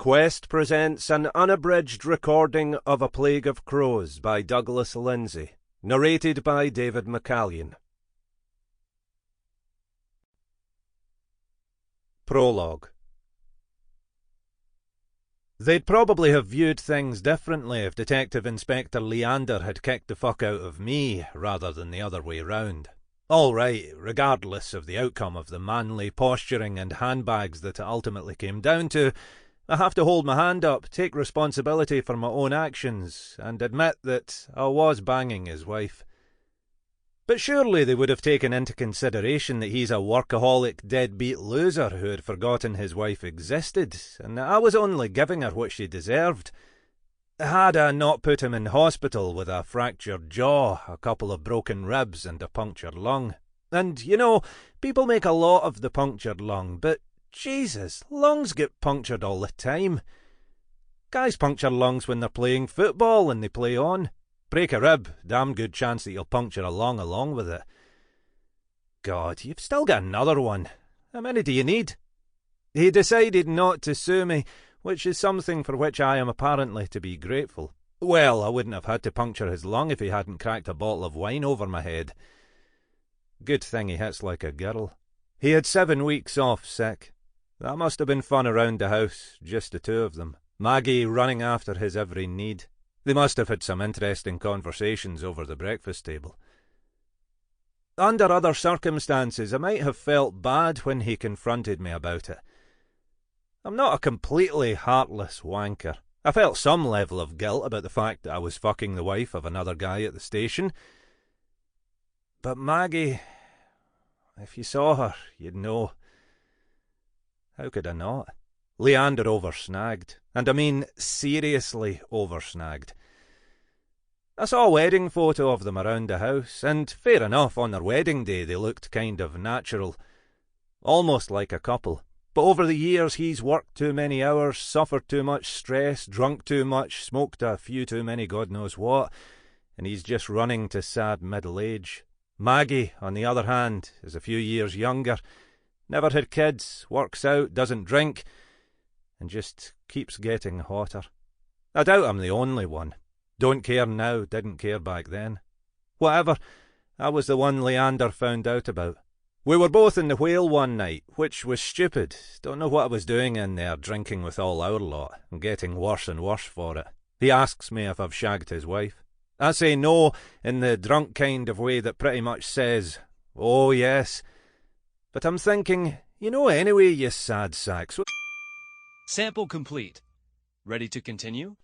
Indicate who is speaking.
Speaker 1: Quest presents an unabridged recording of A Plague of Crows by Douglas Lindsay, narrated by David Mccallion. Prologue. They'd probably have viewed things differently if Detective Inspector Leander had kicked the fuck out of me rather than the other way round. All right, regardless of the outcome of the manly posturing and handbags that it ultimately came down to, I have to hold my hand up, take responsibility for my own actions, and admit that I was banging his wife. But surely they would have taken into consideration that he's a workaholic deadbeat loser who had forgotten his wife existed, and that I was only giving her what she deserved. Had I not put him in hospital with a fractured jaw, a couple of broken ribs, and a punctured lung. And, you know, people make a lot of the punctured lung, but Jesus, lungs get punctured all the time. Guys puncture lungs when they're playing football and they play on. Break a rib, damn good chance that you'll puncture a lung along with it. God, you've still got another one. How many do you need? He decided not to sue me, which is something for which I am apparently to be grateful. Well, I wouldn't have had to puncture his lung if he hadn't cracked a bottle of wine over my head. Good thing he hits like a girl. He had 7 weeks off sick. That must have been fun around the house, just the two of them. Maggie running after his every need. They must have had some interesting conversations over the breakfast table. Under other circumstances, I might have felt bad when he confronted me about it. I'm not a completely heartless wanker. I felt some level of guilt about the fact that I was fucking the wife of another guy at the station. But Maggie, if you saw her, you'd know. How could I not? Leander oversnagged, and I mean seriously oversnagged. I saw a wedding photo of them around the house, and fair enough, on their wedding day they looked kind of natural. Almost like a couple. But over the years he's worked too many hours, suffered too much stress, drunk too much, smoked a few too many God knows what, and he's just running to sad middle age. Maggie, on the other hand, is a few years younger, never had kids, works out, doesn't drink, and just keeps getting hotter. I doubt I'm the only one. Don't care now, didn't care back then. Whatever, I was the one Leander found out about. We were both in the whale one night, which was stupid. Don't know what I was doing in there, drinking with all our lot, and getting worse and worse for it. He asks me if I've shagged his wife. I say no, in the drunk kind of way that pretty much says, oh yes. But I'm thinking, you know anyway, you sad sacks.
Speaker 2: Sample complete. Ready to continue?